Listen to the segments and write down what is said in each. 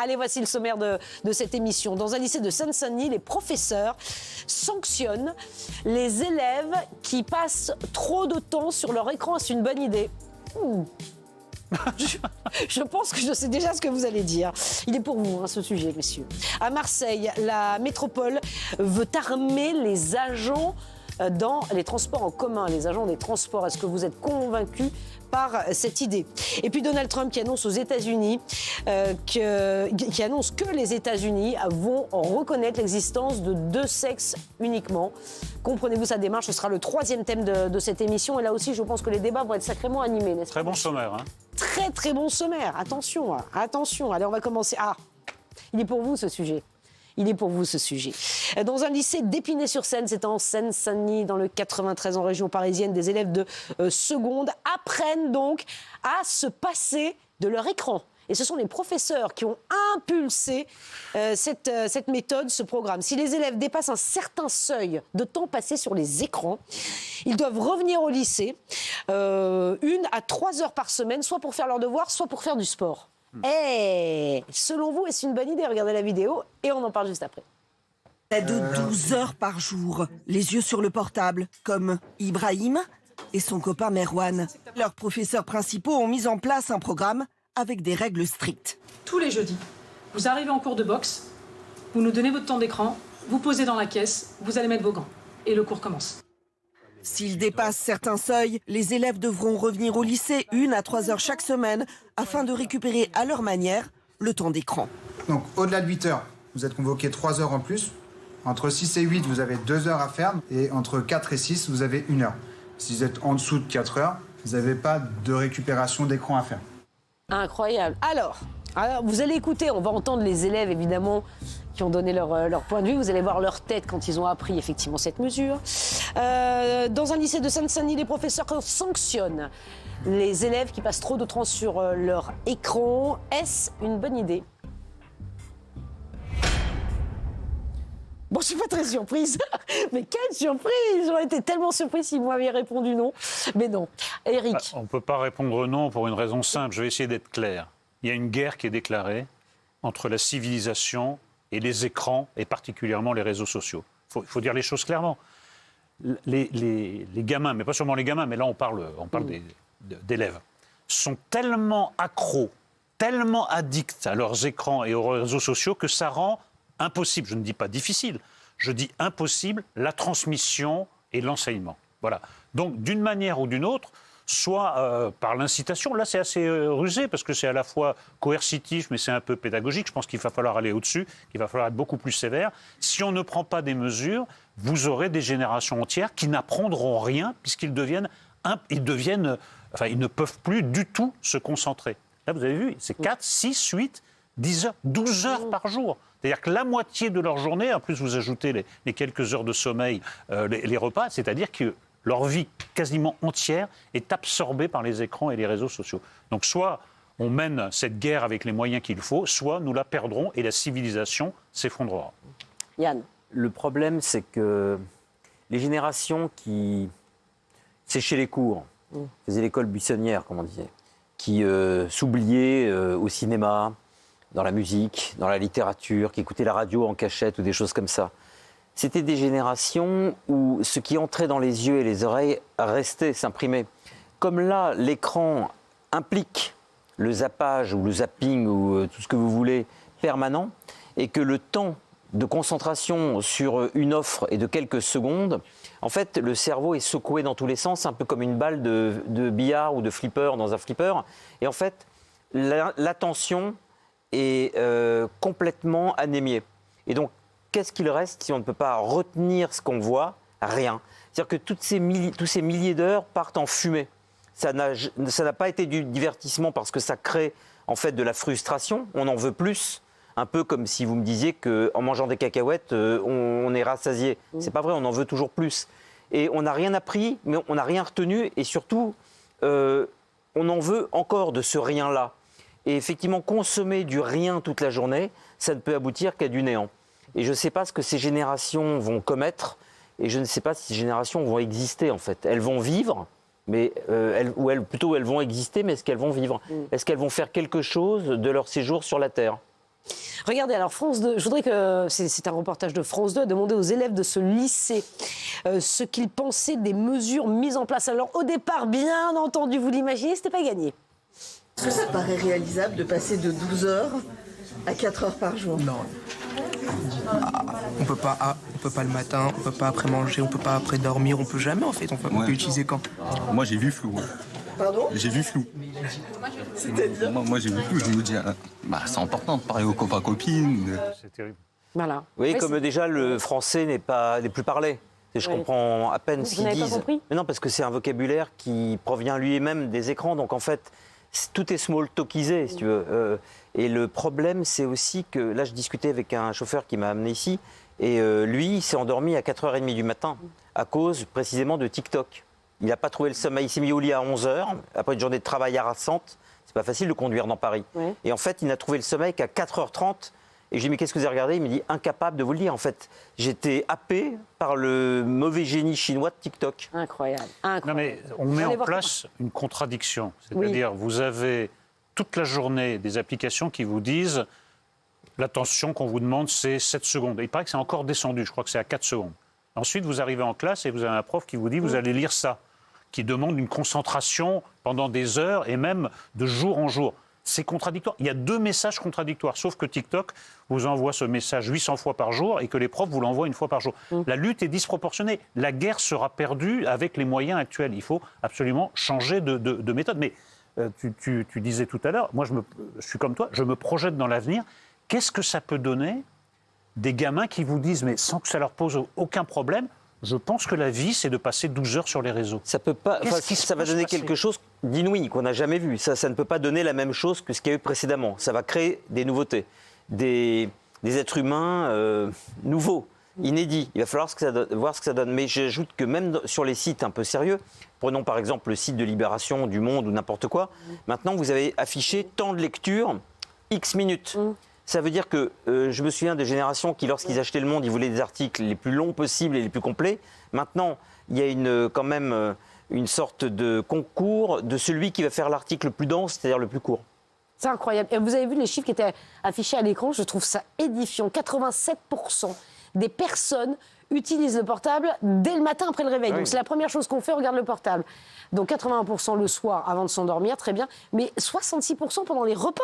Allez, voici le sommaire de cette émission. Dans un lycée de Seine-Saint-Denis, les professeurs sanctionnent les élèves qui passent trop de temps sur leur écran. C'est une bonne idée. Je pense que je sais déjà ce que vous allez dire. Il est pour vous, ce sujet, messieurs. À Marseille, la métropole veut armer les agents dans les transports en commun, les agents des transports. Est-ce que vous êtes convaincus par cette idée? Et puis Donald Trump qui annonce aux États-Unis qui annonce que les États-Unis vont reconnaître l'existence de 2 sexes uniquement. Comprenez-vous sa démarche? Ce sera le 3e thème de cette émission. Et là aussi, je pense que les débats vont être sacrément animés, n'est-ce pas? Très bon sommaire. Très, très bon sommaire. Attention, attention. Allez, on va commencer. Il est pour vous, ce sujet. Il est pour vous, ce sujet. Dans un lycée d'Épinay-sur-Seine, c'est en Seine-Saint-Denis, dans le 93, en région parisienne, des élèves de seconde apprennent donc à se passer de leur écran. Et ce sont les professeurs qui ont impulsé cette méthode, ce programme. Si les élèves dépassent un certain seuil de temps passé sur les écrans, ils doivent revenir au lycée 1 à 3 heures par semaine, soit pour faire leurs devoirs, soit pour faire du sport. Selon vous, est-ce une bonne idée? Regardez la vidéo et on en parle juste après. Près de 12 heures par jour, les yeux sur le portable, comme Ibrahim et son copain Merwan. Leurs professeurs principaux ont mis en place un programme avec des règles strictes. Tous les jeudis, vous arrivez en cours de boxe, vous nous donnez votre temps d'écran, vous posez dans la caisse, vous allez mettre vos gants et le cours commence. S'ils dépassent certains seuils, les élèves devront revenir au lycée 1 à 3 heures chaque semaine afin de récupérer à leur manière le temps d'écran. Donc au-delà de 8 heures, vous êtes convoqué 3 heures en plus. Entre 6 et 8, vous avez 2 heures à faire. Et entre 4 et 6, vous avez 1 heure. Si vous êtes en dessous de 4 heures, vous n'avez pas de récupération d'écran à faire. Incroyable. Alors, vous allez écouter, on va entendre les élèves, évidemment, qui ont donné leur point de vue. Vous allez voir leur tête quand ils ont appris, effectivement, cette mesure. Dans un lycée de Seine-Saint-Denis, les professeurs sanctionnent les élèves qui passent trop de temps sur leur écran. Est-ce une bonne idée? Bon, je suis pas très surprise. Mais quelle surprise! J'aurais été tellement surprise si vous m'aviez répondu non. Mais non. Eric. On ne peut pas répondre non pour une raison simple. Je vais essayer d'être clair. Il y a une guerre qui est déclarée entre la civilisation et les écrans, et particulièrement les réseaux sociaux. Il faut dire les choses clairement. Les gamins, mais pas seulement les gamins, mais là on parle d'élèves, sont tellement accros, tellement addicts à leurs écrans et aux réseaux sociaux que ça rend impossible, je ne dis pas difficile, je dis impossible, la transmission et l'enseignement. Voilà. Donc, d'une manière ou d'une autre, soit par l'incitation, là c'est assez rusé parce que c'est à la fois coercitif mais c'est un peu pédagogique, je pense qu'il va falloir aller au-dessus, qu'il va falloir être beaucoup plus sévère. Si on ne prend pas des mesures, vous aurez des générations entières qui n'apprendront rien puisqu'ils ils ne peuvent plus du tout se concentrer. Là vous avez vu, c'est 4, 6, 8, 10 heures, 12 heures par jour. C'est-à-dire que la moitié de leur journée, en plus vous ajoutez les quelques heures de sommeil, les repas, c'est-à-dire que leur vie quasiment entière est absorbée par les écrans et les réseaux sociaux. Donc soit on mène cette guerre avec les moyens qu'il faut, soit nous la perdrons et la civilisation s'effondrera. Yann. Le problème, c'est que les générations qui séchaient les cours, faisaient l'école buissonnière, comme on disait, qui s'oubliaient au cinéma, dans la musique, dans la littérature, qui écoutaient la radio en cachette ou des choses comme ça. C'était des générations où ce qui entrait dans les yeux et les oreilles restait, s'imprimait. Comme là, l'écran implique le zappage ou le zapping ou tout ce que vous voulez permanent, et que le temps de concentration sur une offre est de quelques secondes, en fait, le cerveau est secoué dans tous les sens, un peu comme une balle de billard ou de flipper dans un flipper. Et en fait, l'attention est complètement anémiée. Et donc, qu'est-ce qu'il reste si on ne peut pas retenir ce qu'on voit? Rien. C'est-à-dire que tous ces milliers d'heures partent en fumée. Ça n'a pas été du divertissement parce que ça crée en fait de la frustration. On en veut plus. Un peu comme si vous me disiez qu'en mangeant des cacahuètes, on est rassasié. C'est pas vrai, on en veut toujours plus. Et on n'a rien appris, mais on n'a rien retenu. Et surtout, on en veut encore de ce rien-là. Et effectivement, consommer du rien toute la journée, ça ne peut aboutir qu'à du néant. Et je ne sais pas ce que ces générations vont commettre, et je ne sais pas si ces générations vont exister, en fait. Elles vont vivre, mais elles vont exister, mais est-ce qu'elles vont vivre? Est-ce qu'elles vont faire quelque chose de leur séjour sur la Terre? Regardez, alors France 2, je voudrais que, c'est un reportage de France 2, a demandé aux élèves de ce lycée ce qu'ils pensaient des mesures mises en place. Alors au départ, bien entendu, vous l'imaginez, c'était pas gagné. Est-ce que ça te paraît réalisable de passer de 12 heures à 4 heures par jour? Non. On peut pas le matin, on peut pas après manger, on peut pas après dormir, on peut jamais en fait. On peut utiliser quand? Moi j'ai vu flou. Pardon? J'ai vu flou. C'est-à-dire? Moi j'ai vu flou, je me dis, c'est important de parler aux copains copines. C'est terrible. Voilà. Oui, Ouais, comme c'est- déjà le français n'est plus parlé. Et je Oui. comprends à peine ce Vous qu'ils n'avez pas disent. compris? Mais non, parce que c'est un vocabulaire qui provient lui-même des écrans. Donc en fait, tout est small talkisé, si tu veux. Et le problème, c'est aussi que là, je discutais avec un chauffeur qui m'a amené ici. Et lui, il s'est endormi à 4h30 du matin à cause précisément de TikTok. Il n'a pas trouvé le sommeil. Il s'est mis au lit à 11h, après une journée de travail harassante. C'est pas facile de conduire dans Paris. Ouais. Et en fait, il n'a trouvé le sommeil qu'à 4h30. Et je lui ai dit, mais qu'est-ce que vous avez regardé? Il me dit, incapable de vous le dire. En fait, j'étais happé par le mauvais génie chinois de TikTok. Incroyable. Non, Incroyable. mais on met Allez en voir place une contradiction. C'est-à-dire, vous avez toute la journée des applications qui vous disent l'attention qu'on vous demande, c'est 7 secondes. Et il paraît que c'est encore descendu, je crois que c'est à 4 secondes. Ensuite, vous arrivez en classe et vous avez un prof qui vous dit, vous allez lire ça, qui demande une concentration pendant des heures et même de jour en jour. C'est contradictoire. Il y a 2 messages contradictoires, sauf que TikTok vous envoie ce message 800 fois par jour et que les profs vous l'envoient une fois par jour. La lutte est disproportionnée. La guerre sera perdue avec les moyens actuels. Il faut absolument changer de méthode. Mais tu disais tout à l'heure, moi je suis comme toi, je me projette dans l'avenir. Qu'est-ce que ça peut donner des gamins qui vous disent, mais sans que ça leur pose aucun problème, je pense que la vie, c'est de passer 12 heures sur les réseaux. Ça peut pas. Qu'est-ce Enfin, qui ça va peut se donner passer quelque chose d'inouï qu'on n'a jamais vu. Ça ne peut pas donner la même chose que ce qu'il y a eu précédemment. Ça va créer des nouveautés, des êtres humains nouveaux, inédits. Il va falloir voir ce que ça donne. Mais j'ajoute que même sur les sites un peu sérieux, prenons par exemple le site de Libération, du Monde ou n'importe quoi, maintenant vous avez affiché temps de lecture, X minutes. Ça veut dire que je me souviens des générations qui, lorsqu'ils achetaient Le Monde, ils voulaient des articles les plus longs possibles et les plus complets. Maintenant, il y a quand même une sorte de concours de celui qui va faire l'article le plus dense, c'est-à-dire le plus court. C'est incroyable. Et vous avez vu les chiffres qui étaient affichés à l'écran, je trouve ça édifiant. 87% des personnes utilisent le portable dès le matin après le réveil. Oui. Donc c'est la première chose qu'on fait, on regarde le portable. Donc 81% le soir avant de s'endormir, très bien. Mais 66% pendant les repas.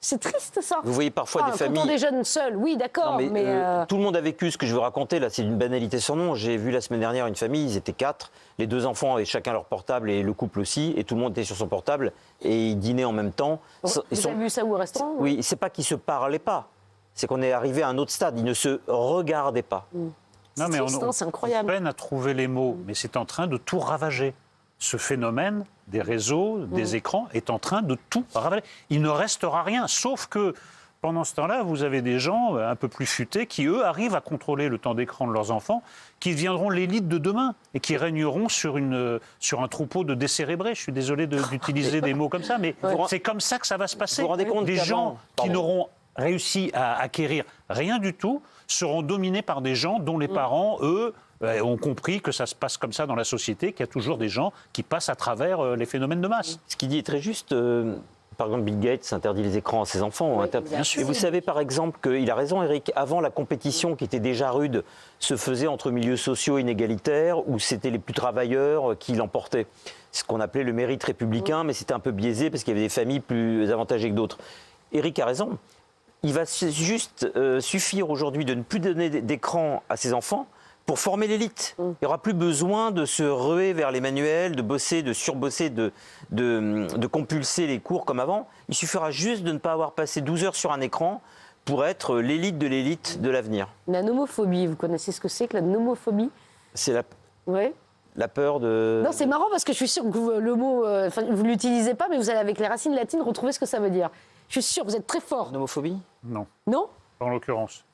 C'est triste ça. Vous voyez parfois des Quand familles... on déjeune seul, oui d'accord. Non, mais tout le monde a vécu ce que je veux raconter, là, c'est d'une banalité sans nom. J'ai vu la semaine dernière une famille, ils étaient 4, les 2 enfants avaient chacun leur portable et le couple aussi, et tout le monde était sur son portable et ils dînaient en même temps. vous avez vu ça où au restaurant? Oui, c'est pas qu'ils se parlaient pas, c'est qu'on est arrivé à un autre stade, ils ne se regardaient pas. Non, mais triste, hein, c'est incroyable. on peine à trouver les mots, mais c'est en train de tout ravager. Ce phénomène des réseaux, des écrans, est en train de tout ravager. Il ne restera rien, sauf que pendant ce temps-là, vous avez des gens un peu plus futés qui, eux, arrivent à contrôler le temps d'écran de leurs enfants, qui deviendront l'élite de demain et qui régneront sur un troupeau de décérébrés. Je suis désolé d'utiliser des mots comme ça, mais c'est comme ça que ça va se passer. Vous vous rendez compte des qu'avant- gens qui Pardon. n'auront réussi à acquérir rien du tout seront dominés par des gens dont les parents, eux, ont compris que ça se passe comme ça dans la société, qu'il y a toujours des gens qui passent à travers les phénomènes de masse. Ce qu'il dit est très juste. Par exemple, Bill Gates interdit les écrans à ses enfants. bien sûr. Et vous savez par exemple qu'il a raison, Eric, avant la compétition qui était déjà rude se faisait entre milieux sociaux inégalitaires où c'était les plus travailleurs qui l'emportaient. Ce qu'on appelait le mérite républicain, mais c'était un peu biaisé parce qu'il y avait des familles plus avantagées que d'autres. Eric a raison. Il va juste suffire aujourd'hui de ne plus donner d'écran à ses enfants pour former l'élite. Il n'y aura plus besoin de se ruer vers les manuels, de bosser, de surbosser, de compulser les cours comme avant. Il suffira juste de ne pas avoir passé 12 heures sur un écran pour être l'élite de l'avenir. La nomophobie, vous connaissez ce que c'est que la nomophobie? C'est Ouais. la peur de... Non, c'est marrant parce que je suis sûre que le mot, vous ne l'utilisez pas, mais vous allez avec les racines latines retrouver ce que ça veut dire. Je suis sûre, vous êtes très fort. Homophobie? Non, Non? en l'occurrence.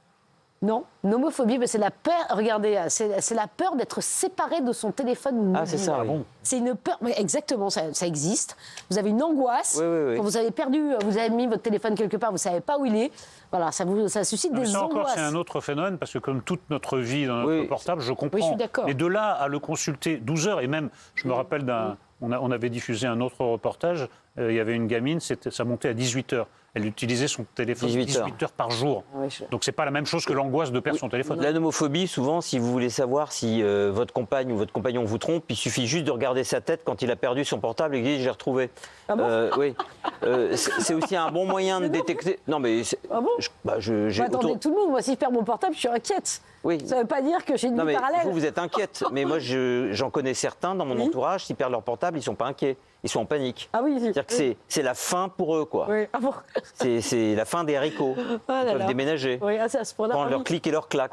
Non, nomophobie, c'est la peur. Regardez, c'est la peur d'être séparé de son téléphone mobile. Ah, c'est ça, oui. C'est une peur. Mais exactement, ça existe. Vous avez une angoisse. Oui. Quand vous avez perdu, vous avez mis votre téléphone quelque part, vous savez pas où il est. Voilà, ça suscite Mais des ça encore, angoisses. c'est un autre phénomène, parce que comme toute notre vie dans notre portable, je comprends. Oui, je suis d'accord. Mais de là à le consulter 12 heures, et même, je me rappelle on avait diffusé un autre reportage, il y avait une gamine, ça montait à 18 heures. Elle utilisait son téléphone 18 heures par jour. Donc c'est pas la même chose que l'angoisse de perdre son téléphone. La nomophobie, souvent, si vous voulez savoir si votre compagne ou votre compagnon vous trompe, il suffit juste de regarder sa tête quand il a perdu son portable et qu'il dit « j'ai retrouvé oui. C'est aussi un bon moyen de détecter... Non, mais... Ah bon attendez, tout le monde, moi, si je perds mon portable, je suis inquiète. Oui. Ça ne veut pas dire que j'ai une vie parallèle. Vous êtes inquiète. Mais moi, j'en connais certains dans mon entourage, s'ils perdent leur portable, ils ne sont pas inquiets. Ils sont en panique. Ah oui, c'est-à-dire que c'est la fin pour eux, quoi. Oui. Ah bon. C'est la fin des haricots. Ils peuvent déménager. Oui, c'est à ce point-là. Prendre leur clic et leur claque.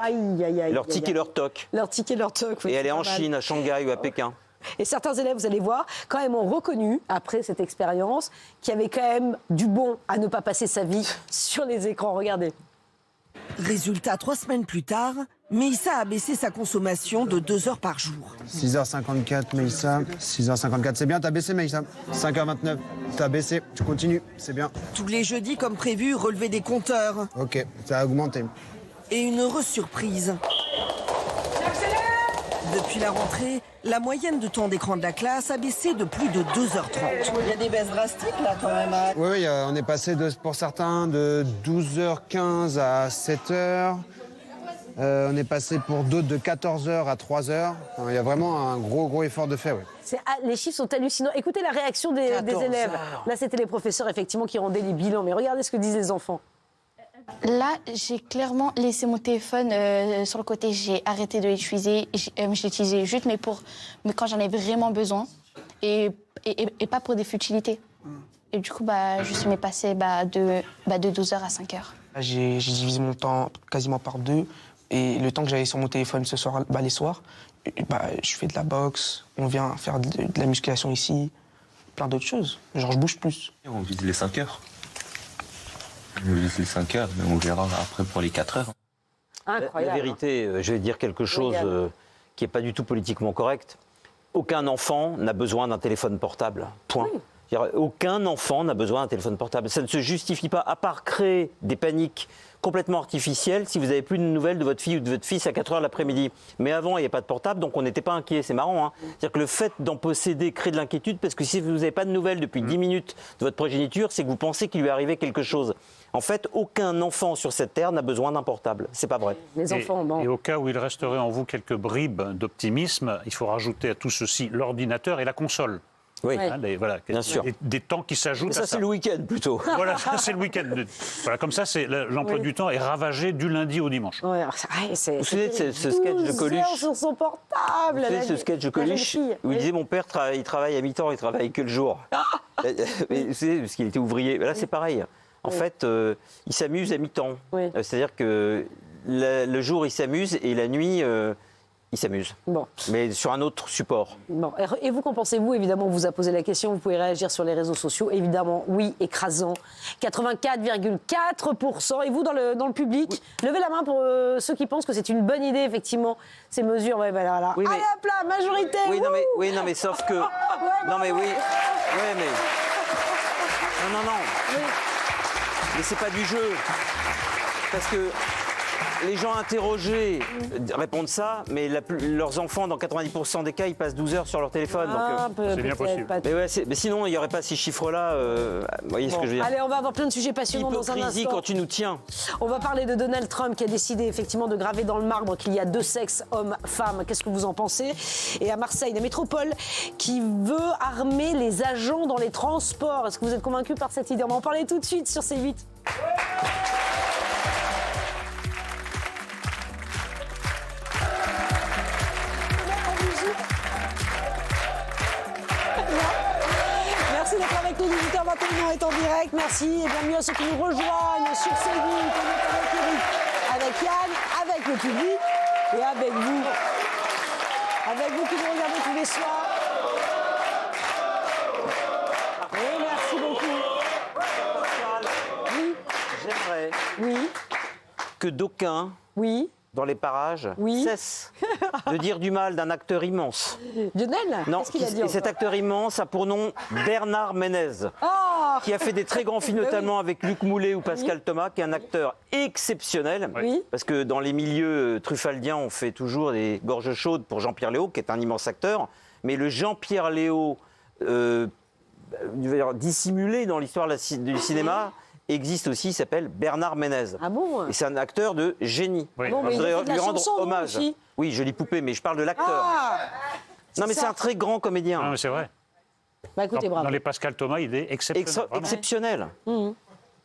Leur tic et leur toc. Leur tic et leur toc, oui. Et aller en Chine, à Shanghai ou à Pékin. Et certains élèves, vous allez voir, quand même ont reconnu, après cette expérience, qu'il y avait quand même du bon à ne pas passer sa vie sur les écrans. Regardez. Résultat, 3 semaines plus tard, Meïssa a baissé sa consommation de 2 heures par jour. 6h54, Meïssa. 6h54, c'est bien, t'as baissé, Meïssa. 5h29, t'as baissé. Tu continues, c'est bien. Tous les jeudis, comme prévu, relever des compteurs. Ok, ça a augmenté. Et une heureuse surprise. Depuis la rentrée, la moyenne de temps d'écran de la classe a baissé de plus de 2h30. Il y a des baisses drastiques là quand même. Oui, on est passé pour certains de 12h15 à 7h. On est passé pour d'autres de 14h à 3h. Enfin, il y a vraiment un gros effort de fait. Oui. Les chiffres sont hallucinants. Écoutez la réaction des élèves. Là, c'était les professeurs effectivement qui rendaient les bilans. Mais regardez ce que disent les enfants. Là, j'ai clairement laissé mon téléphone sur le côté. J'ai arrêté de l'utiliser. Je l'utilisais juste, mais quand j'en ai vraiment besoin et pas pour des futilités. Et du coup, je suis passée de 12h à 5h. J'ai divisé mon temps quasiment par 2. Et le temps que j'avais sur mon téléphone ce soir, les soirs, je fais de la boxe, on vient faire de la musculation ici, plein d'autres choses. Genre, je bouge plus. On vise les 5 heures. On vise les 5 heures, mais on verra après pour les 4 heures. Incroyable. La vérité, je vais dire quelque chose qui n'est pas du tout politiquement correct. Aucun enfant n'a besoin d'un téléphone portable. Point. Oui. Aucun enfant n'a besoin d'un téléphone portable. Ça ne se justifie pas, à part créer des paniques complètement artificielles si vous n'avez plus de nouvelles de votre fille ou de votre fils à 4h l'après-midi. Mais avant, il n'y a pas de portable, donc on n'était pas inquiet. C'est marrant, hein. C'est-à-dire que le fait d'en posséder crée de l'inquiétude, parce que si vous n'avez pas de nouvelles depuis 10 minutes de votre progéniture, c'est que vous pensez qu'il lui est arrivé quelque chose. En fait, aucun enfant sur cette terre n'a besoin d'un portable. C'est pas vrai. Les enfants, et au cas où il resterait en vous quelques bribes d'optimisme, il faut rajouter à tout ceci l'ordinateur et la console. Oui, voilà, bien sûr. Des temps qui s'ajoutent à ça. Ça, c'est le week-end plutôt. Voilà, ça, c'est le week-end. Voilà, comme ça, l'emploi du temps est ravagé du lundi au dimanche. Vous vous souvenez de ce sketch de Coluche sur son portable. Vous savez ce sketch de Coluche où il disait mon père il travaille à mi-temps, il travaille que le jour. Mais vous savez, parce qu'il était ouvrier. Là, c'est pareil. En fait, il s'amuse à mi-temps. C'est-à-dire que le jour, il s'amuse et la nuit, il s'amuse. Bon. Mais sur un autre support. Bon. Et vous, qu'en pensez-vous? Évidemment, on vous a posé la question. Vous pouvez réagir sur les réseaux sociaux. Évidemment, oui, écrasant. 84,4%. Et vous, dans le public, levez la main pour ceux qui pensent que c'est une bonne idée, effectivement, ces mesures. Ouais, là. Oui, mais... Allez, hop là, majorité. Oui, non, mais sauf que... non, mais oui. Ouais, mais... Non. Oui. Mais c'est pas du jeu. Parce que les gens interrogés répondent ça, mais leurs enfants, dans 90% des cas, ils passent 12 heures sur leur téléphone. C'est bien possible. Mais sinon, il n'y aurait pas ces chiffres-là. Vous voyez ce que je veux dire? Allez, on va avoir plein de sujets passionnants dans un instant. Quand tu nous tiens. On va parler de Donald Trump qui a décidé effectivement de graver dans le marbre qu'il y a 2 sexes, hommes, femmes. Qu'est-ce que vous en pensez? Et à Marseille, la métropole qui veut armer les agents dans les transports. Est-ce que vous êtes convaincus par cette idée? On va en parler tout de suite sur C8. Merci d'être avec nous, 18h21 est en direct. Merci et bienvenue à ceux qui nous rejoignent sur C8. On est avec Eric, avec Yann, avec le public et avec vous. Avec vous qui nous regardez tous les soirs. Et merci beaucoup. Oui. J'aimerais que d'aucuns, dans les parages, cessent de dire du mal d'un acteur immense. Lionel? Non, qu'est-ce qu'il a dit et cet acteur immense a pour nom Bernard Ménez, qui a fait des très grands films, notamment avec Luc Moulet ou Pascal Thomas, qui est un acteur exceptionnel. Parce que dans les milieux trufaldiens, on fait toujours des gorges chaudes pour Jean-Pierre Léaud, qui est un immense acteur. Mais le Jean-Pierre Léaud dissimulé dans l'histoire du cinéma existe aussi, il s'appelle Bernard Ménez. Ah bon? Et c'est un acteur de génie. Oui. Bon, mais Je il a fait voudrais de la lui rendre chanson, hommage. aussi. Oui, Jolie poupée, mais je parle de l'acteur. Ah! Non, mais ça. c'est un très grand comédien. Non, mais c'est vrai. Bah écoutez, bravo. Dans les Pascal Thomas, il est exceptionnel. vraiment. Exceptionnel.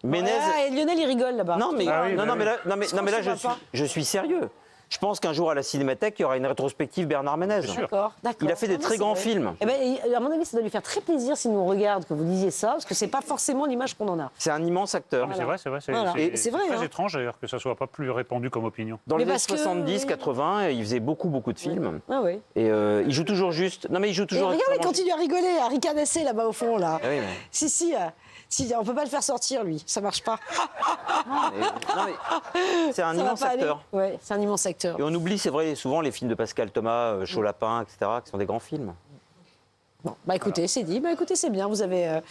Ménez. Ah, et Lionel, il rigole là-bas. Non, mais, Ah oui, non, bah non, oui. mais là, non, mais là, ça va pas. je suis sérieux. Je pense qu'un jour à la Cinémathèque, il y aura une rétrospective Bernard Ménez. Bien sûr. D'accord. Il a fait des Ah, mais très c'est grands vrai. films. Eh ben, à mon avis, ça doit lui faire très plaisir s'il nous regarde que vous disiez ça, parce que c'est pas forcément l'image qu'on en a. C'est un immense acteur. Mais c'est vrai, c'est vrai. Voilà. Et c'est vrai, très hein. étrange d'ailleurs que ça soit pas plus répandu comme opinion. Dans Mais les années parce que, 70, oui. 80, il faisait beaucoup de films. Ah oui. Et il joue toujours juste. Non, mais il joue Et toujours. regardez, il extrêmement continue à rigoler, à ricadasser là-bas au fond là. Ah oui, mais- Si, on peut pas le faire sortir lui, ça marche pas. Non, mais c'est un Ça va immense pas aller. acteur. Ouais, c'est un immense acteur. Et on oublie, c'est vrai, souvent les films de Pascal Thomas, Chaud Lapin, etc., qui sont des grands films. Bon, bah écoutez, c'est dit. Bah écoutez, c'est bien. Vous avez.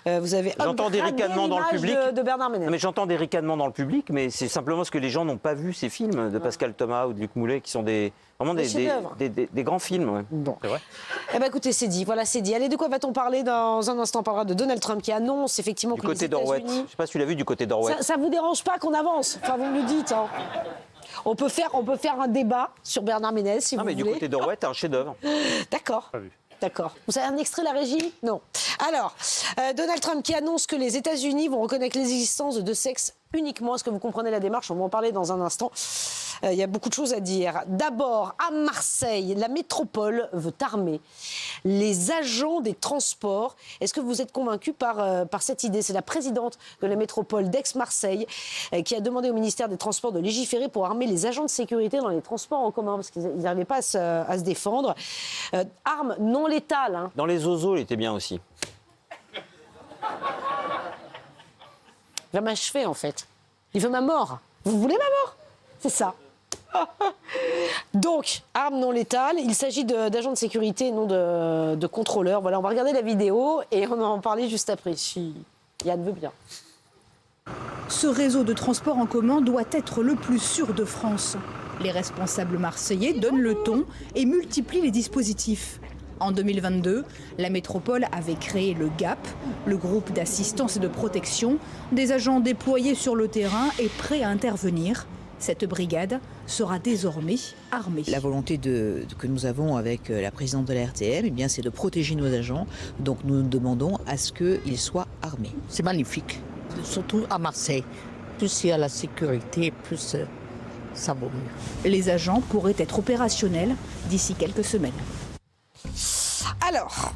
J'entends des upgradé ricanements dans le l'image public. de Bernard Ménez. Non, mais j'entends des ricanements dans le public, mais c'est simplement parce que les gens n'ont pas vu ces films de Pascal Thomas ou de Luc Moulet, qui sont vraiment Des des chefs-d'œuvre. grands films. Ouais. Bon. C'est vrai. Eh ben écoutez, c'est dit. Voilà, c'est dit. Allez, de quoi va-t-on parler dans un instant? On parlera de Donald Trump qui annonce effectivement Du que les côté d'Orwell. Je États-Unis. ne sais pas si tu l'as vu du côté d'Orwell. Ça vous dérange pas qu'on avance? Enfin, vous me le dites. Hein. On peut faire un débat sur Bernard Ménez si Non, vous mais du voulez. côté d'Orwell, t'as un chef-d'œuvre. D'accord. Pas vu. D'accord. Vous avez un extrait de la régie? Non. Alors, Donald Trump qui annonce que les États-Unis vont reconnaître l'existence de deux sexes uniquement. Est-ce que vous comprenez la démarche? On va en parler dans un instant. Il y a beaucoup de choses à dire. D'abord, à Marseille, la métropole veut armer les agents des transports. Est-ce que vous êtes convaincu par cette idée? C'est la présidente de la métropole d'Aix-Marseille qui a demandé au ministère des Transports de légiférer pour armer les agents de sécurité dans les transports en commun parce qu'ils n'arrivaient pas à se défendre. Armes non létales. Hein. Dans les oiseaux, il était bien aussi. Il va m'achever, en fait. Il veut ma mort. Vous voulez ma mort? C'est ça. Donc, armes non létales. Il s'agit d'agents de sécurité, non de contrôleurs. Voilà, on va regarder la vidéo et on va en parler juste après, si Yann veut bien. Ce réseau de transport en commun doit être le plus sûr de France. Les responsables marseillais donnent le ton et multiplient les dispositifs. En 2022, la métropole avait créé le GAP, le groupe d'assistance et de protection, des agents déployés sur le terrain et prêts à intervenir. Cette brigade sera désormais armée. La volonté que nous avons avec la présidente de la RTM, eh bien, c'est de protéger nos agents. Donc nous demandons à ce qu'ils soient armés. C'est magnifique, surtout à Marseille. Plus il y a la sécurité, plus ça vaut mieux. Les agents pourraient être opérationnels d'ici quelques semaines. Alors,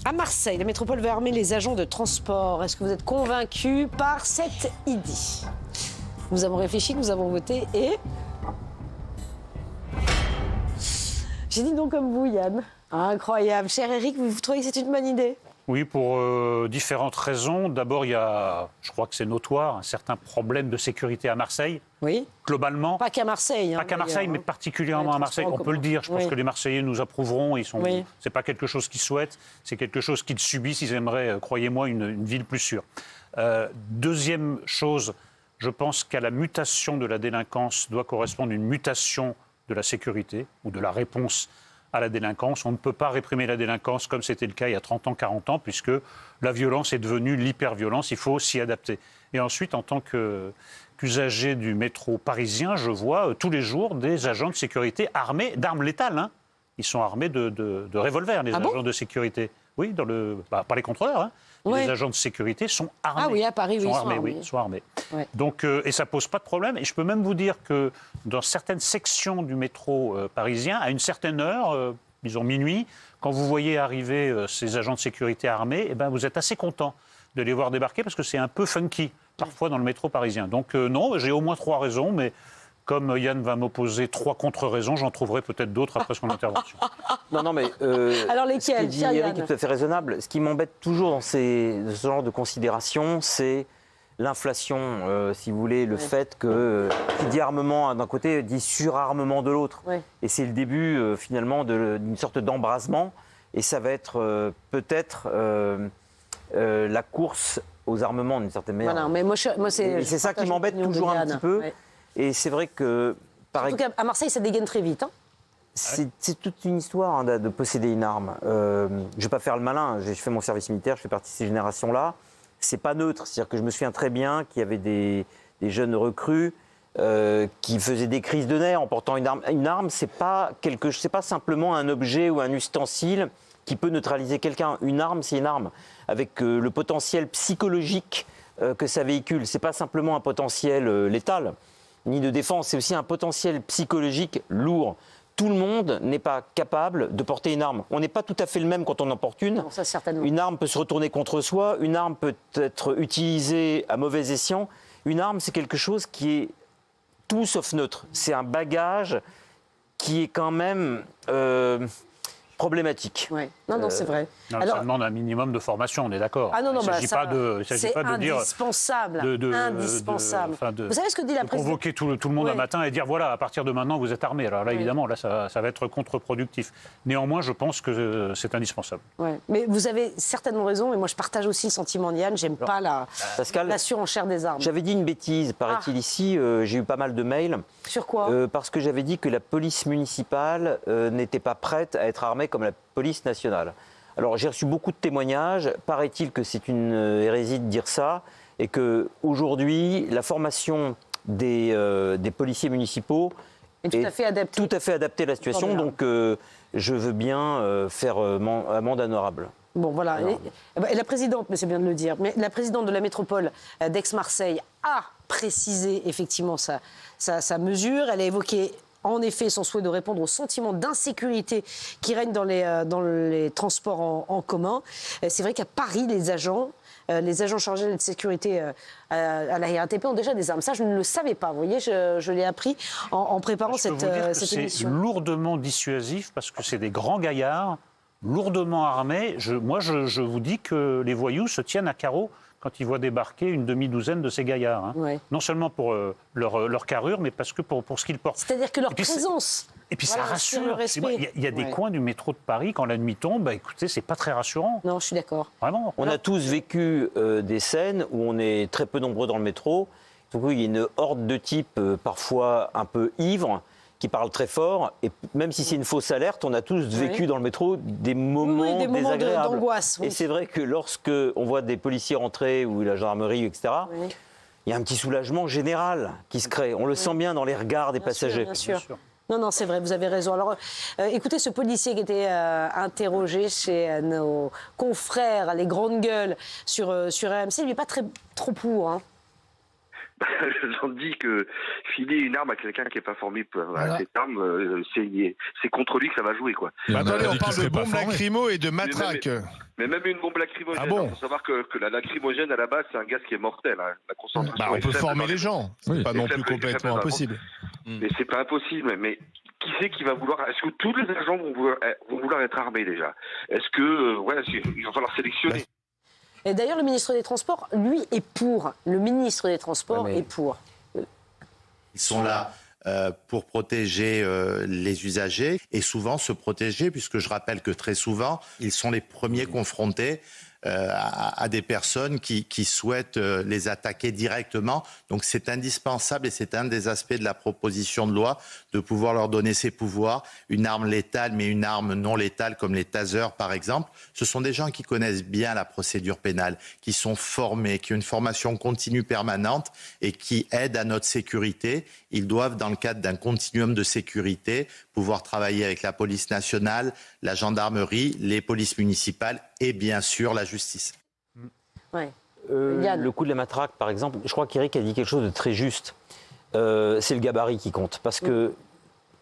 à Marseille, la métropole veut armer les agents de transport. Est-ce que vous êtes convaincus par cette idée? Nous avons réfléchi, nous avons voté et... J'ai dit non comme vous, Yann. Incroyable. Cher Eric, vous trouvez que c'est une bonne idée? Oui, pour différentes raisons. D'abord, il y a, je crois que c'est notoire, un certain problème de sécurité à Marseille. Oui. Globalement. Pas qu'à Marseille. Pas qu'à Marseille, mais particulièrement à Marseille. On peut le dire. Je pense que les Marseillais nous approuveront. C'est pas quelque chose qu'ils souhaitent, c'est quelque chose qu'ils subissent. Ils aimeraient, croyez-moi, une ville plus sûre. Deuxième chose, je pense qu'à la mutation de la délinquance doit correspondre une mutation de la sécurité ou de la réponse à la délinquance. On ne peut pas réprimer la délinquance comme c'était le cas il y a 30 ans, 40 ans, puisque la violence est devenue l'hyperviolence. Il faut s'y adapter. Et ensuite, en tant qu'usager du métro parisien, je vois tous les jours des agents de sécurité armés d'armes létales. Hein. Ils sont armés de revolvers, les agents de sécurité. Oui, pas les contrôleurs, hein. Les agents de sécurité sont armés. Ah oui, à Paris, oui, ils sont armés. Ouais. Donc, et ça ne pose pas de problème. Et je peux même vous dire que dans certaines sections du métro parisien, à une certaine heure, disons minuit, quand vous voyez arriver ces agents de sécurité armés, eh ben, vous êtes assez content de les voir débarquer parce que c'est un peu funky, parfois, dans le métro parisien. Donc non, j'ai au moins 3 raisons, mais... Comme Yann va m'opposer 3 contre-raisons, j'en trouverai peut-être d'autres après son intervention. Non, mais alors lesquels, ce que dit Eric est tout à fait raisonnable. Ce qui m'embête toujours dans ce genre de considération, c'est l'inflation, si vous voulez, le fait que qui dit armement d'un côté dit surarmement de l'autre. Ouais. Et c'est le début finalement d'une sorte d'embrasement. Et ça va être peut-être la course aux armements d'une certaine manière. Voilà, mais moi c'est ça qui m'embête toujours un petit peu. Ouais. Et c'est vrai que... Surtout qu'à Marseille, ça dégaine très vite. Hein. C'est toute une histoire de posséder une arme. Je ne vais pas faire le malin, j'ai fait mon service militaire, je fais partie de ces générations-là. c'est pas neutre. C'est-à-dire que je me souviens très bien qu'il y avait des jeunes recrues qui faisaient des crises de nerfs en portant une arme. Une arme, c'est pas simplement un objet ou un ustensile qui peut neutraliser quelqu'un. Une arme, c'est une arme avec le potentiel psychologique que ça véhicule. C'est pas simplement un potentiel létal ni de défense, c'est aussi un potentiel psychologique lourd. Tout le monde n'est pas capable de porter une arme. On n'est pas tout à fait le même quand on en porte une. Non, ça, certainement. Une arme peut se retourner contre soi, une arme peut être utilisée à mauvais escient. Une arme, c'est quelque chose qui est tout sauf neutre. C'est un bagage qui est quand même problématique. Ouais. Non, c'est vrai. Non, ça demande un minimum de formation, on est d'accord. Ah non, il ne s'agit pas de dire... indispensable. Indispensable. Vous savez ce que dit la présidente ? Convoquer tout le monde un matin et dire, voilà, à partir de maintenant, vous êtes armés. Alors là, évidemment, là, ça va être contre-productif. Néanmoins, je pense que c'est indispensable. Ouais. Mais vous avez certainement raison, et moi, je partage aussi le sentiment d'Yann. J'aime pas la surenchère des armes. J'avais dit une bêtise, paraît-il ici. J'ai eu pas mal de mails. Sur quoi ? Parce que j'avais dit que la police municipale n'était pas prête à être armée comme la police nationale. Alors j'ai reçu beaucoup de témoignages, paraît-il que c'est une hérésie de dire ça, et qu'aujourd'hui la formation des policiers municipaux est tout à fait adaptée à la situation, donc je veux bien faire amende honorable. Bon, voilà. Et la présidente, mais c'est bien de le dire, mais la présidente de la métropole d'Aix-Marseille a précisé effectivement sa mesure. Elle a évoqué en effet son souhait de répondre au sentiment d'insécurité qui règne dans les transports en commun. C'est vrai qu'à Paris, les agents chargés de la sécurité à la RATP ont déjà des armes. Ça, je ne le savais pas. Vous voyez, je l'ai appris en préparant cette émission. C'est lourdement dissuasif parce que c'est des grands gaillards, lourdement armés. Moi, je vous dis que les voyous se tiennent à carreau quand ils voient débarquer une demi-douzaine de ces gaillards. Hein. Ouais. Non seulement pour leur carrure, mais parce que pour ce qu'ils portent. C'est-à-dire que leur présence... Et puis ça rassure. Il y a des coins du métro de Paris, quand la nuit tombe, écoutez, c'est pas très rassurant. Non, je suis d'accord. Vraiment. On a tous vécu des scènes où on est très peu nombreux dans le métro. Donc, il y a une horde de types, parfois un peu ivres, qui parlent très fort. Et même si c'est une fausse alerte, on a tous vécu dans le métro des moments désagréables. D'angoisse. Oui. Et c'est vrai que lorsque on voit des policiers rentrer ou la gendarmerie, etc., il y a un petit soulagement général qui se crée. On le sent bien dans les regards des passagers. Bien sûr. Non, c'est vrai, vous avez raison. Alors, écoutez, ce policier qui était interrogé chez nos confrères, les grandes gueules, sur RMC, il n'est pas trop pour, hein. J'en dis que filer une arme à quelqu'un qui n'est pas formé à cette arme, c'est contre lui que ça va jouer, quoi. Attendez, on parle de bombes lacrymo et de matraques. Mais même une bombe lacrymogène. Ah bon ? Il faut savoir que la lacrymogène, à la base, c'est un gaz qui est mortel. Hein. La concentration on peut former les gens. C'est pas non plus complètement impossible. Mais c'est pas impossible. Mais qui c'est qui va vouloir... Est-ce que tous les agents vont vouloir être armés, déjà ? Est-ce que... il va falloir sélectionner. Et d'ailleurs, le ministre des Transports, lui, est pour. Le ministre des Transports est pour. Ils sont là pour protéger les usagers et souvent se protéger, puisque je rappelle que très souvent, ils sont les premiers confrontés à des personnes qui souhaitent les attaquer directement. Donc c'est indispensable et c'est un des aspects de la proposition de loi de pouvoir leur donner ces pouvoirs. Une arme létale, mais une arme non létale comme les tasers par exemple. Ce sont des gens qui connaissent bien la procédure pénale, qui sont formés, qui ont une formation continue permanente et qui aident à notre sécurité. Ils doivent, dans le cadre d'un continuum de sécurité, pouvoir travailler avec la police nationale, la gendarmerie, les polices municipales et bien sûr la justice. Ouais. Le coup de la matraque, par exemple, je crois qu'Éric a dit quelque chose de très juste. C'est le gabarit qui compte. Parce que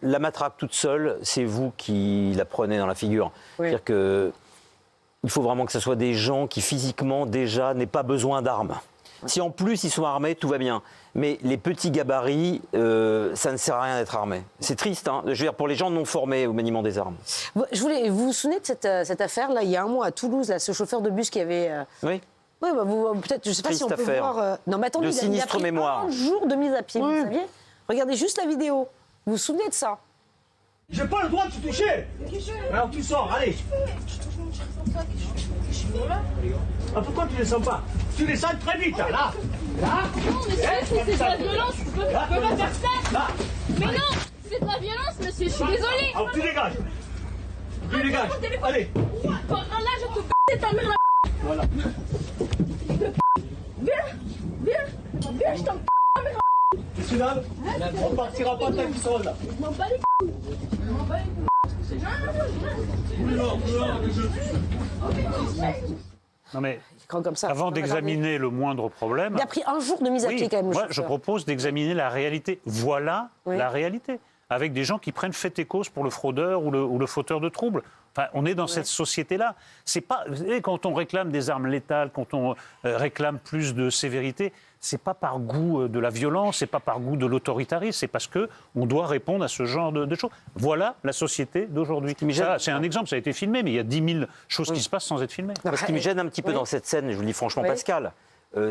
la matraque toute seule, c'est vous qui la prenez dans la figure. Oui. C'est-à-dire qu'il faut vraiment que ce soit des gens qui physiquement déjà n'aient pas besoin d'armes. Si en plus ils sont armés, tout va bien. Mais les petits gabarits, ça ne sert à rien d'être armé. C'est triste, hein, je veux dire, pour les gens non formés au maniement des armes. Vous vous souvenez de cette affaire-là, il y a un mois à Toulouse, là, ce chauffeur de bus qui avait... Oui. Oui, peut-être, je ne sais pas si on peut voir... Non, mais attendez, il a pris un jour de mise à pied, vous saviez ? Regardez juste la vidéo. Vous vous souvenez de ça ? J'ai pas le droit de te toucher. Alors tu sors, allez. Ah, pourquoi tu les sens pas? Tu les sens très vite, là. Là. Non, monsieur, c'est de la violence. Tu peux pas faire ça. Là. Mais non, c'est de la violence, monsieur. Je suis désolée. Alors tu dégages. Tu dégages. Allez. Par là, je te b***, ta mère. Voilà. Viens, je t'en Tu suis là? On partira pas tant qu'ils sont là. Je m'en bats les couilles. Je m'en bats les couilles. Non mais, comme ça, avant d'examiner le moindre problème... Il a pris un jour de mise à pied quand même. Moi, je propose d'examiner la réalité. Voilà la réalité. Avec des gens qui prennent fait et cause pour le fraudeur ou le fauteur de troubles. Enfin, on est dans cette société-là. C'est pas, vous savez, quand on réclame des armes létales, quand on réclame plus de sévérité, c'est pas par goût de la violence, c'est pas par goût de l'autoritarisme, c'est parce que on doit répondre à ce genre de choses. Voilà la société d'aujourd'hui. C'est un exemple, ça a été filmé, mais il y a 10 000 choses qui se passent sans être filmées. Ce qui me gêne un petit peu dans cette scène, je vous le dis franchement, Pascal,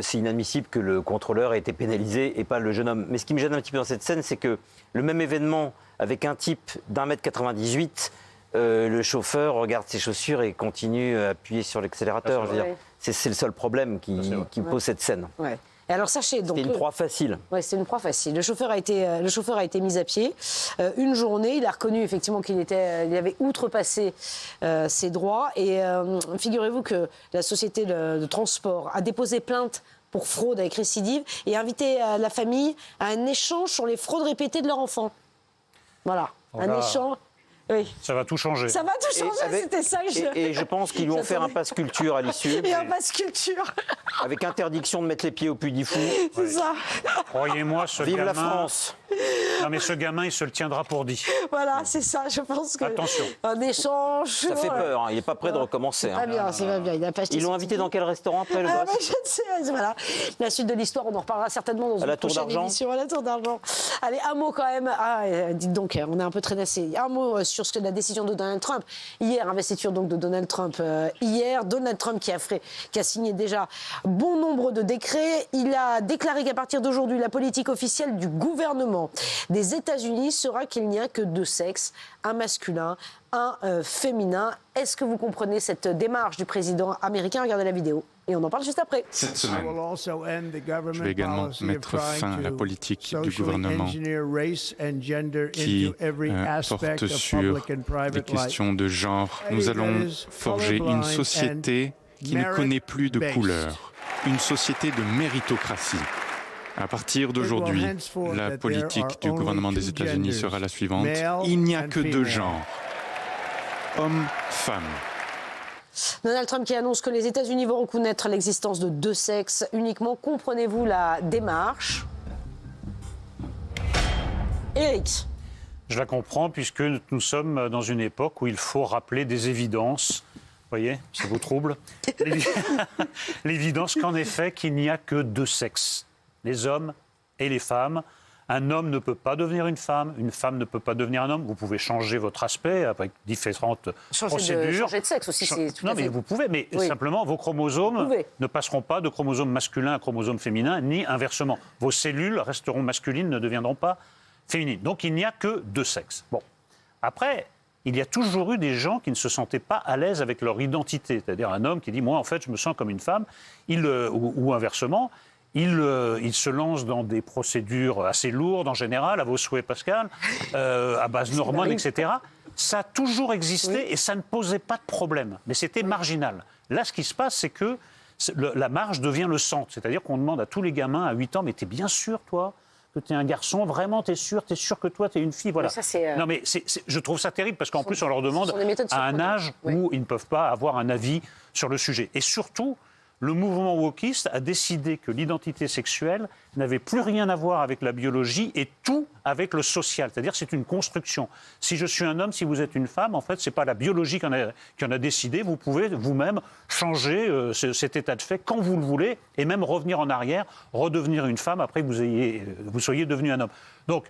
c'est inadmissible que le contrôleur ait été pénalisé et pas le jeune homme. Mais ce qui me gêne un petit peu dans cette scène, c'est que le même événement avec un type d'1,98 m, le chauffeur regarde ses chaussures et continue à appuyer sur l'accélérateur. C'est le seul problème qui pose cette scène. Ouais. Et alors sachez donc. C'était une proie facile. Oui, c'était une proie facile. Le chauffeur a été mis à pied une journée. Il a reconnu effectivement qu'il avait outrepassé ses droits. Et figurez-vous que la société de transport a déposé plainte pour fraude avec récidive et a invité la famille à un échange sur les fraudes répétées de leur enfant. Voilà, un échange. Oui. Ça va tout changer. Ça va tout changer, c'était ça que je... Et je pense qu'ils lui ont fait un pass culture à l'issue. Et un pass culture. Avec interdiction de mettre les pieds au Puy du Fou. C'est ça. Croyez-moi, ce Vive gamin... la France. Non mais ce gamin, il se le tiendra pour dit. Voilà, c'est ça, je pense que... Attention. Un échange... Ça fait peur, hein. Il n'est pas prêt de recommencer. Pas bien, c'est pas bien. Ils l'ont invité dans quel restaurant après le boss? Je ne sais, voilà. La suite de l'histoire, on en reparlera certainement dans une prochaine émission. À la Tour d'Argent. Allez, un mot quand même. Dites donc, on est un peu traînassé. Un mot sur la décision de Donald Trump. Hier, investiture donc de Donald Trump. Hier, Donald Trump qui a signé déjà bon nombre de décrets. Il a déclaré qu'à partir d'aujourd'hui, la politique officielle du gouvernement des États-Unis sera qu'il n'y a que deux sexes, un masculin, un féminin. Est-ce que vous comprenez cette démarche du président américain? Regardez la vidéo et on en parle juste après. Cette semaine, je vais également mettre fin à la politique du gouvernement qui porte sur les questions de genre. Nous allons forger une société qui ne connaît plus de couleur, une société de méritocratie. À partir d'aujourd'hui, la politique du gouvernement des États-Unis sera la suivante. Il n'y a que deux genres, hommes, femmes. Donald Trump qui annonce que les États-Unis vont reconnaître l'existence de deux sexes uniquement. Comprenez-vous la démarche? Éric. Je la comprends puisque nous sommes dans une époque où il faut rappeler des évidences. Vous voyez, ça vous trouble. L'évidence qu'en effet, qu'il n'y a que deux sexes, les hommes et les femmes. Un homme ne peut pas devenir une femme ne peut pas devenir un homme. Vous pouvez changer votre aspect avec différentes procédures. Changer de sexe aussi, c'est tout Non, à fait... mais vous pouvez, mais simplement, vos chromosomes ne passeront pas de chromosome masculin à chromosome féminin, ni inversement. Vos cellules resteront masculines, ne deviendront pas féminines. Donc, il n'y a que deux sexes. Bon. Après, il y a toujours eu des gens qui ne se sentaient pas à l'aise avec leur identité. C'est-à-dire un homme qui dit « moi, en fait, je me sens comme une femme », ou inversement. Il se lance dans des procédures assez lourdes, en général, à vos souhaits, Pascal, à base d'hormones, etc. Ça a toujours existé et ça ne posait pas de problème. Mais c'était marginal. Là, ce qui se passe, c'est que la marge devient le centre. C'est-à-dire qu'on demande à tous les gamins à 8 ans, mais t'es bien sûr, toi, que t'es un garçon? Vraiment, t'es sûr que toi, t'es une fille? Voilà. Mais ça, non, mais je trouve ça terrible parce qu'en plus, on leur demande à un âge où ils ne peuvent pas avoir un avis sur le sujet. Et surtout, le mouvement wokiste a décidé que l'identité sexuelle n'avait plus rien à voir avec la biologie et tout avec le social. C'est-à-dire c'est une construction. Si je suis un homme, si vous êtes une femme, en fait, ce n'est pas la biologie qui en a décidé. Vous pouvez vous-même changer cet état de fait quand vous le voulez et même revenir en arrière, redevenir une femme après que vous soyez devenu un homme. Donc,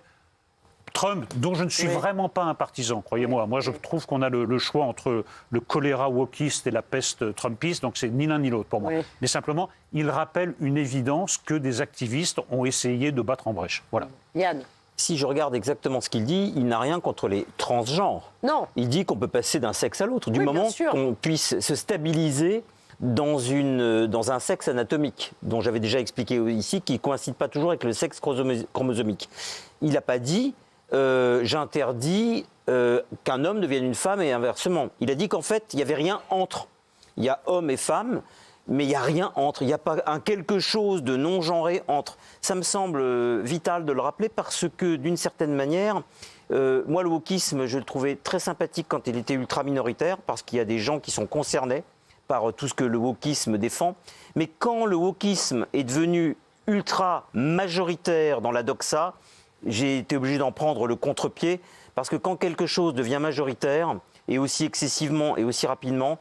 Trump, dont je ne suis vraiment pas un partisan, croyez-moi. Moi, je trouve qu'on a le choix entre le choléra wokiste et la peste trumpiste, donc c'est ni l'un ni l'autre pour moi. Mais simplement, il rappelle une évidence que des activistes ont essayé de battre en brèche. Voilà. Yann. Si je regarde exactement ce qu'il dit, il n'a rien contre les transgenres. Non. Il dit qu'on peut passer d'un sexe à l'autre, du moment qu'on puisse se stabiliser dans un sexe anatomique, dont j'avais déjà expliqué ici, qui ne coïncide pas toujours avec le sexe chromosomique. Il n'a pas dit... j'interdis qu'un homme devienne une femme et inversement. Il a dit qu'en fait, il n'y avait rien entre. Il y a homme et femme mais il n'y a rien entre. Il n'y a pas un quelque chose de non-genré entre. Ça me semble vital de le rappeler parce que, d'une certaine manière, moi, le wokisme, je le trouvais très sympathique quand il était ultra minoritaire, parce qu'il y a des gens qui sont concernés par tout ce que le wokisme défend. Mais quand le wokisme est devenu ultra majoritaire dans la doxa, j'ai été obligé d'en prendre le contre-pied, parce que quand quelque chose devient majoritaire, et aussi excessivement et aussi rapidement,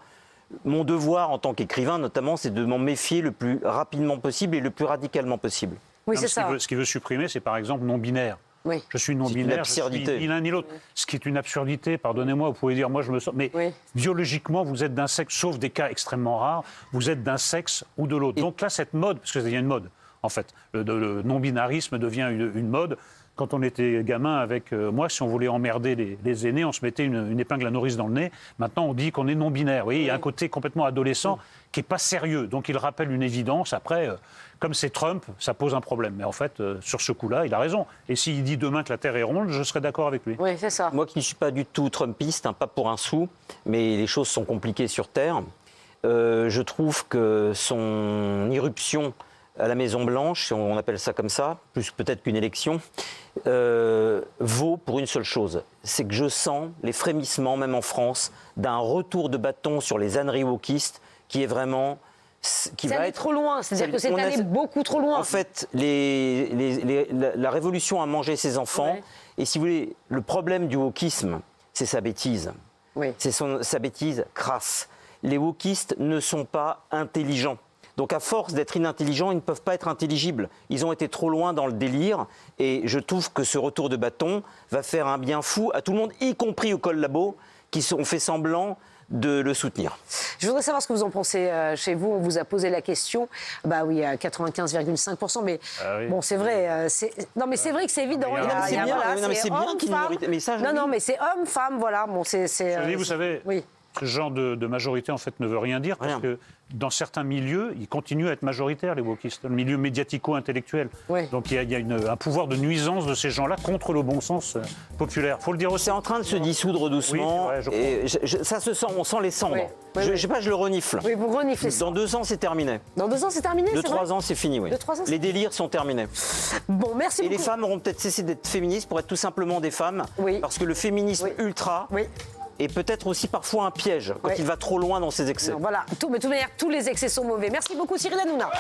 mon devoir en tant qu'écrivain, notamment, c'est de m'en méfier le plus rapidement possible et le plus radicalement possible. Oui, c'est ça. Ce qu'il veut supprimer, c'est par exemple non-binaire. Oui. Je suis non-binaire, je suis ni l'un ni l'autre. Ce qui est une absurdité, pardonnez-moi, vous pouvez dire, moi je me sens... Mais biologiquement, vous êtes d'un sexe, sauf des cas extrêmement rares, vous êtes d'un sexe ou de l'autre. Donc là, cette mode, parce que ça devient une mode, en fait, le non-binarisme devient une mode. Quand on était gamin avec moi, si on voulait emmerder les aînés, on se mettait une épingle à nourrice dans le nez. Maintenant, on dit qu'on est non-binaire. Vous voyez, il y a un côté complètement adolescent qui n'est pas sérieux. Donc, il rappelle une évidence. Après, comme c'est Trump, ça pose un problème. Mais en fait, sur ce coup-là, il a raison. Et s'il dit demain que la Terre est ronde, je serai d'accord avec lui. Oui, c'est ça. Moi qui ne suis pas du tout trumpiste, pas pour un sou, mais les choses sont compliquées sur Terre, je trouve que son irruption à la Maison-Blanche, si on appelle ça comme ça, plus peut-être qu'une élection, vaut pour une seule chose. C'est que je sens les frémissements, même en France, d'un retour de bâton sur les âneries wokistes qui est vraiment... Qui va être trop loin, c'est-à-dire que c'est allé beaucoup trop loin. En fait, la révolution a mangé ses enfants. Ouais. Et si vous voulez, le problème du wokisme, c'est sa bêtise. Oui. C'est sa bêtise crasse. Les wokistes ne sont pas intelligents. Donc à force d'être inintelligents, ils ne peuvent pas être intelligibles. Ils ont été trop loin dans le délire et je trouve que ce retour de bâton va faire un bien fou à tout le monde, y compris au collabo, qui ont fait semblant de le soutenir. Je voudrais savoir ce que vous en pensez chez vous. On vous a posé la question. Bah oui, à 95,5%. Mais bon, c'est vrai. Non, mais c'est vrai que c'est évident. C'est bien qu'il y ait une minorité. Mais ça, non, mais c'est homme, femme, voilà. Bon, vous savez. Oui. Ce genre de majorité, en fait, ne veut rien dire, parce que dans certains milieux, ils continuent à être majoritaires, les wokistes, le milieu médiatico-intellectuel. Oui. Donc il y a un pouvoir de nuisance de ces gens-là contre le bon sens populaire. Il faut le dire aussi. C'est en train de se dissoudre doucement. Oui, vrai, et ça se sent, on sent les cendres. Oui. Je sais pas, je le renifle. Oui, vous reniflez ça. Dans 2 ans, c'est terminé. Dans 2 ans, c'est terminé. 2-3 ans, c'est fini, oui. 2-3 ans, les délires sont terminés. Bon, merci beaucoup. Et les femmes auront peut-être cessé d'être féministes pour être tout simplement des femmes. Oui. Parce que le féminisme ultra... Oui. Et peut-être aussi parfois un piège quand il va trop loin dans ses excès. Non, voilà, mais de toute manière, tous les excès sont mauvais. Merci beaucoup Cyril Hanouna.